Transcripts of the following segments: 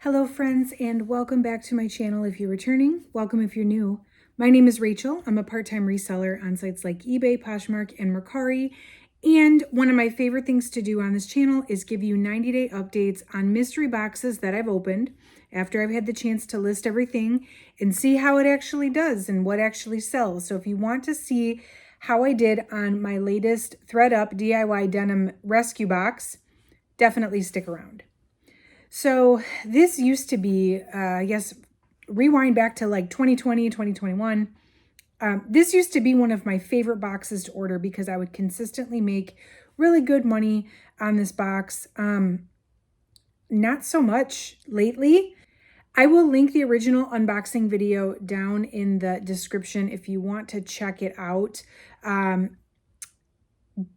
Hello friends, and welcome back to my channel if you're returning. Welcome if you're new. My name is Rachel. I'm a part-time reseller on sites like eBay, Poshmark, and Mercari. And one of my favorite things to do on this channel is give you 90-day updates on mystery boxes that I've opened after I've had the chance to list everything and see how it actually does and what actually sells. So if you want to see how I did on my latest ThredUp DIY Denim rescue box, definitely stick around. So this used to be, I guess, rewind back to like 2020, 2021. This used to be one of my favorite boxes to order because I would consistently make really good money on this box. Not so much lately. I will link the original unboxing video down in the description if you want to check it out.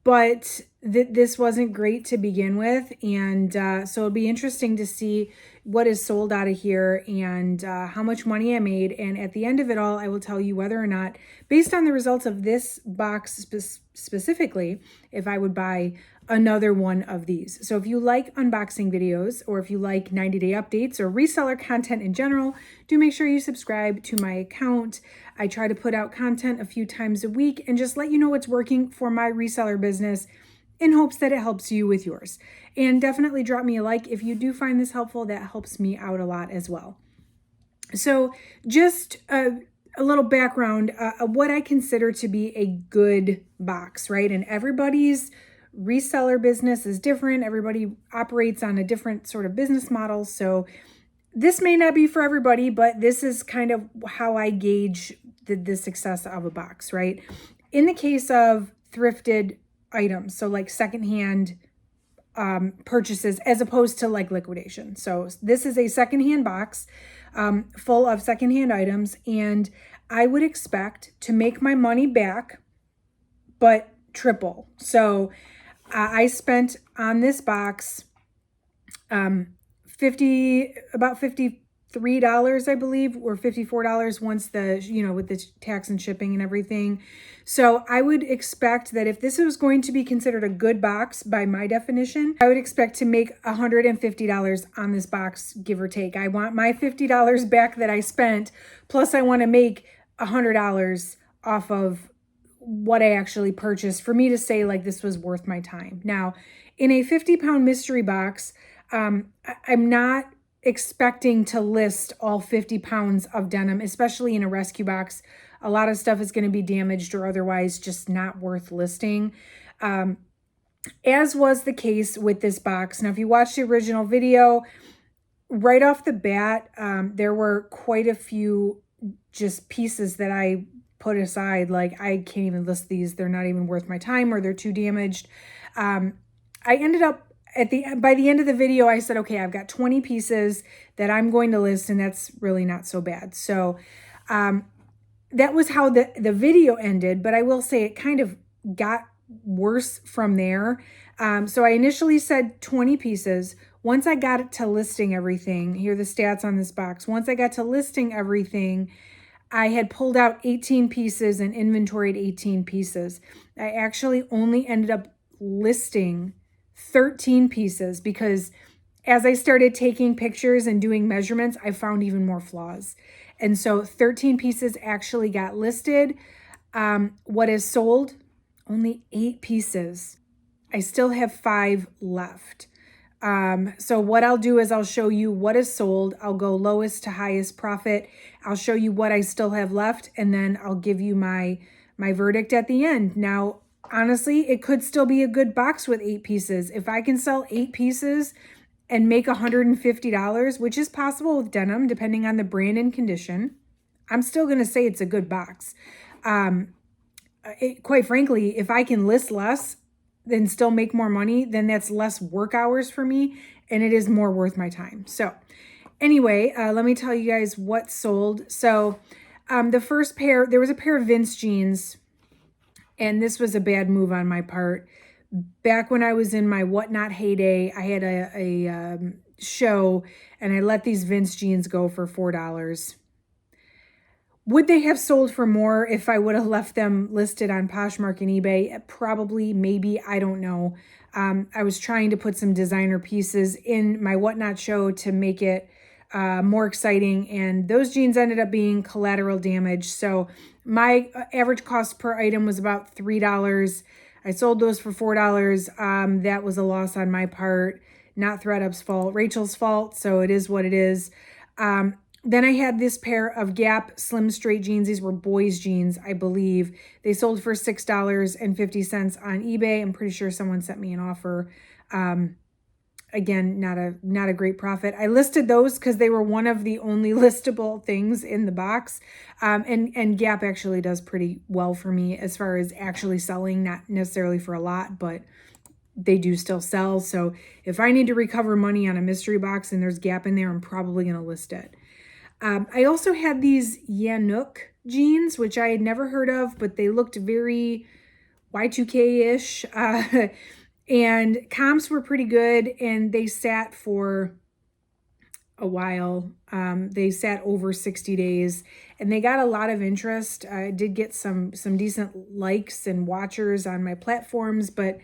But this wasn't great to begin with, and so it'll be interesting to see what is sold out of here and how much money I made. And at the end of it all, I will tell you whether or not, based on the results of this box specifically, if I would buy another one of these. So if you like unboxing videos, or if you like 90-day updates or reseller content in general, do make sure you subscribe to my account. I try to put out content a few times a week and just let you know what's working for my reseller business in hopes that it helps you with yours. And definitely drop me a like if you do find this helpful. That helps me out a lot as well. So just a little background, what I consider to be a good box, right? And everybody's reseller business is different. Everybody operates on a different sort of business model. So this may not be for everybody, but this is kind of how I gauge the success of a box, right? In the case of thrifted items, so like secondhand purchases as opposed to like liquidation. So this is a secondhand box full of secondhand items, and I would expect to make my money back, but triple. So I spent on this box about $53, I believe, or $54 once with the tax and shipping and everything. So I would expect that if this was going to be considered a good box by my definition, I would expect to make $150 on this box, give or take. I want my $50 back that I spent, plus I want to make $100 off of what I actually purchased for me to say like this was worth my time. Now, in a 50-pound mystery box, I'm not expecting to list all 50 pounds of denim, especially in a rescue box. A lot of stuff is going to be damaged or otherwise just not worth listing, as was the case with this box. Now, if you watched the original video, right off the bat, there were quite a few just pieces that I put aside. Like, I can't even list these. They're not even worth my time, or they're too damaged. I ended up by the end of the video, I said, okay, I've got 20 pieces that I'm going to list, and that's really not so bad. So that was how the video ended, but I will say it kind of got worse from there. So I initially said 20 pieces. Once I got it to listing everything, here are the stats on this box. Once I got to listing everything, I had pulled out 18 pieces and inventoried 18 pieces. I actually only ended up listing 13 pieces because as I started taking pictures and doing measurements, I found even more flaws. And so 13 pieces actually got listed. What is sold? Only 8 pieces. I still have 5 left. So what I'll do is I'll show you what is sold. I'll go lowest to highest profit. I'll show you what I still have left, and then I'll give you my verdict at the end. Now, honestly, it could still be a good box with 8 pieces. If I can sell 8 pieces and make $150, which is possible with denim, depending on the brand and condition, I'm still going to say it's a good box. Quite frankly, if I can list less then still make more money, then that's less work hours for me, and it is more worth my time. So anyway, let me tell you guys what sold. So the first pair, there was a pair of Vince jeans, and this was a bad move on my part. Back when I was in my whatnot heyday, I had a show, and I let these Vince jeans go for $4. Would they have sold for more if I would have left them listed on Poshmark and eBay? Probably, maybe, I don't know. I was trying to put some designer pieces in my Whatnot show to make it more exciting. And those jeans ended up being collateral damage. So my average cost per item was about $3. I sold those for $4. That was a loss on my part, not ThredUp's fault, Rachel's fault. So it is what it is. Then I had this pair of Gap Slim Straight jeans. These were boys jeans, I believe. They sold for $6.50 on eBay. I'm pretty sure someone sent me an offer. Again, not a great profit. I listed those because they were one of the only listable things in the box. And Gap actually does pretty well for me as far as actually selling, not necessarily for a lot, but they do still sell. So if I need to recover money on a mystery box and there's Gap in there, I'm probably going to list it. I also had these Yanuk jeans, which I had never heard of, but they looked very Y2K-ish. And comps were pretty good, and they sat for a while. They sat over 60 days, and they got a lot of interest. I did get some decent likes and watchers on my platforms, but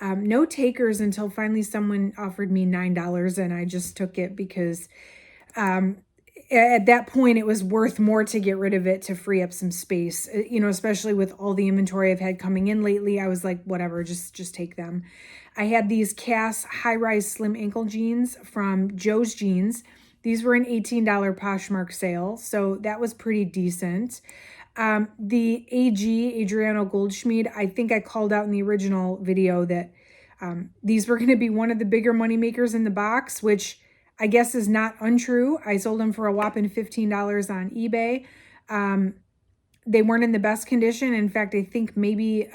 no takers until finally someone offered me $9, and I just took it because at that point it was worth more to get rid of it to free up some space, you know, especially with all the inventory I've had coming in lately. I was like, whatever, just take them. I had these Cass high-rise slim ankle jeans from Joe's Jeans. These were an $18 Poshmark sale, so that was pretty decent. The Adriano Goldschmied, I think I called out in the original video that these were going to be one of the bigger money makers in the box, which I guess is not untrue. I sold them for a whopping $15 on eBay. They weren't in the best condition. In fact, I think maybe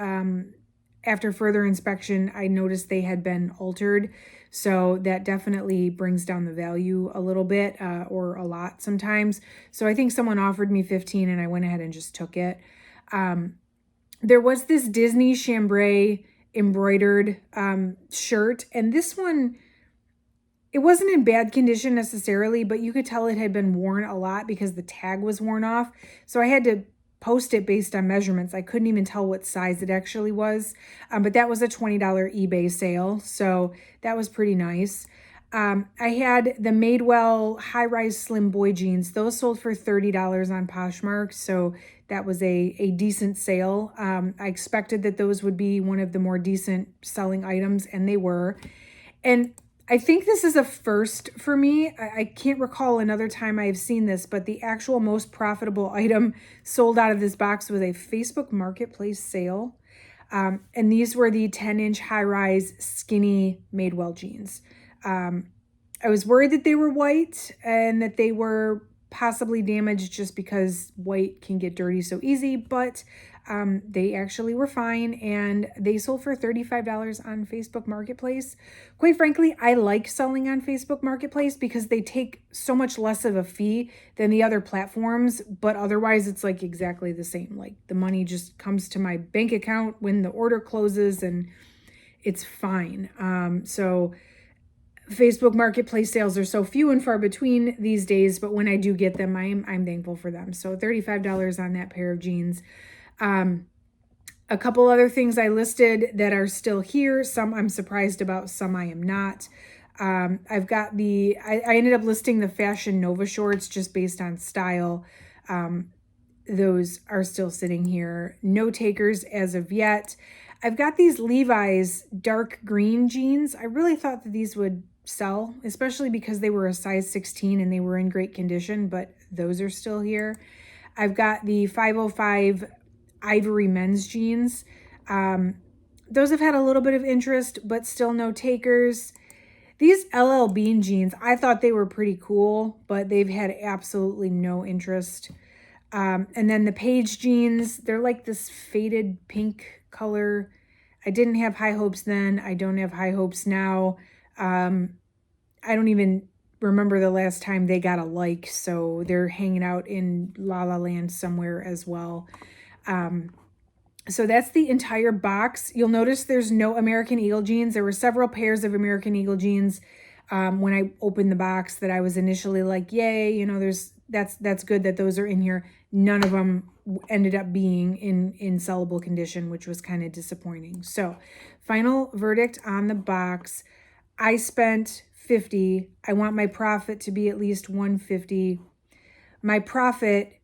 after further inspection, I noticed they had been altered. So that definitely brings down the value a little bit or a lot sometimes. So I think someone offered me $15 and I went ahead and just took it. There was this Disney chambray embroidered shirt, and this one, it wasn't in bad condition necessarily, but you could tell it had been worn a lot because the tag was worn off. So I had to post it based on measurements. I couldn't even tell what size it actually was. But that was a $20 eBay sale. So that was pretty nice. I had the Madewell high-rise slim boy jeans. Those sold for $30 on Poshmark. So that was a decent sale. I expected that those would be one of the more decent selling items, and they were. And I think this is a first for me. I can't recall another time I've seen this, but the actual most profitable item sold out of this box was a Facebook Marketplace sale. And these were the 10-inch high-rise skinny Madewell jeans. I was worried that they were white and that they were possibly damaged just because white can get dirty so easy, but they actually were fine, and they sold for $35 on Facebook Marketplace. Quite frankly, I like selling on Facebook Marketplace because they take so much less of a fee than the other platforms, but otherwise it's like exactly the same. Like the money just comes to my bank account when the order closes and it's fine. So Facebook Marketplace sales are so few and far between these days, but when I do get them, I'm thankful for them. So $35 on that pair of jeans. A couple other things I listed that are still here. Some I'm surprised about, some I am not. I've got I ended up listing the Fashion Nova shorts just based on style. Those are still sitting here. No takers as of yet. I've got these Levi's dark green jeans. I really thought that these would sell, especially because they were a size 16 and they were in great condition, but those are still here. I've got the 505 Ivory men's jeans. Those have had a little bit of interest, but still no takers. These LL Bean jeans, I thought they were pretty cool, but they've had absolutely no interest. And then the Paige jeans, they're like this faded pink color. I didn't have high hopes then. I don't have high hopes now. I don't even remember the last time they got a like, so they're hanging out in La La Land somewhere as well. So that's the entire box. You'll notice there's no American Eagle jeans. There were several pairs of American Eagle jeans when I opened the box that I was initially like, yay, you know, that's good that those are in here. None of them ended up being in sellable condition, which was kind of disappointing. So final verdict on the box. I spent 50. I want my profit to be at least 150. My profit,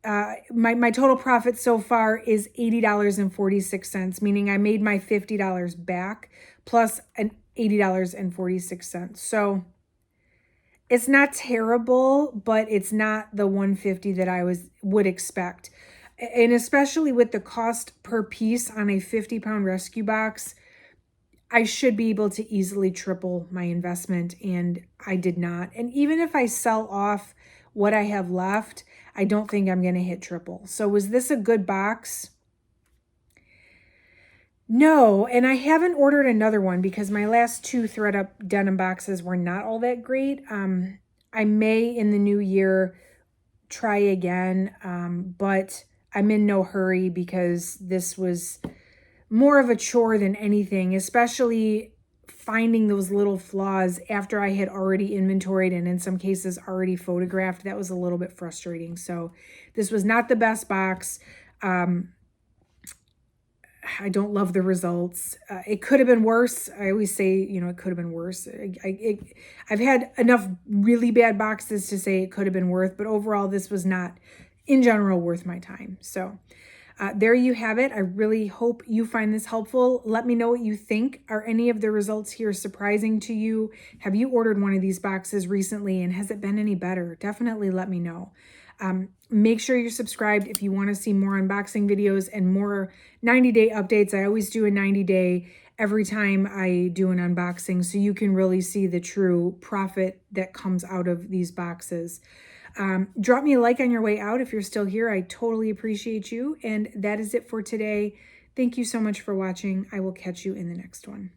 my total profit so far is $80.46, meaning I made my $50 back plus an $80.46. So it's not terrible, but it's not the 150 that I would expect. And especially with the cost per piece on a 50-pound rescue box, I should be able to easily triple my investment, and I did not. And even if I sell off what I have left, I don't think I'm going to hit triple. So was this a good box? No, and I haven't ordered another one because my last 2 ThredUp denim boxes were not all that great. I may in the new year try again, but I'm in no hurry because this was more of a chore than anything, especially finding those little flaws after I had already inventoried and in some cases already photographed. That was a little bit frustrating. So this was not the best box. I don't love the results. It could have been worse. I always say, you know, it could have been worse. I've had enough really bad boxes to say it could have been worse, but overall, this was not, in general, worth my time. So there you have it. I really hope you find this helpful. Let me know what you think. Are any of the results here surprising to you? Have you ordered one of these boxes recently, and has it been any better? Definitely let me know. Make sure you're subscribed if you want to see more unboxing videos and more 90-day updates. I always do a 90-day every time I do an unboxing, so you can really see the true profit that comes out of these boxes. Drop me a like on your way out if you're still here. I totally appreciate you. And that is it for today. Thank you so much for watching. I will catch you in the next one.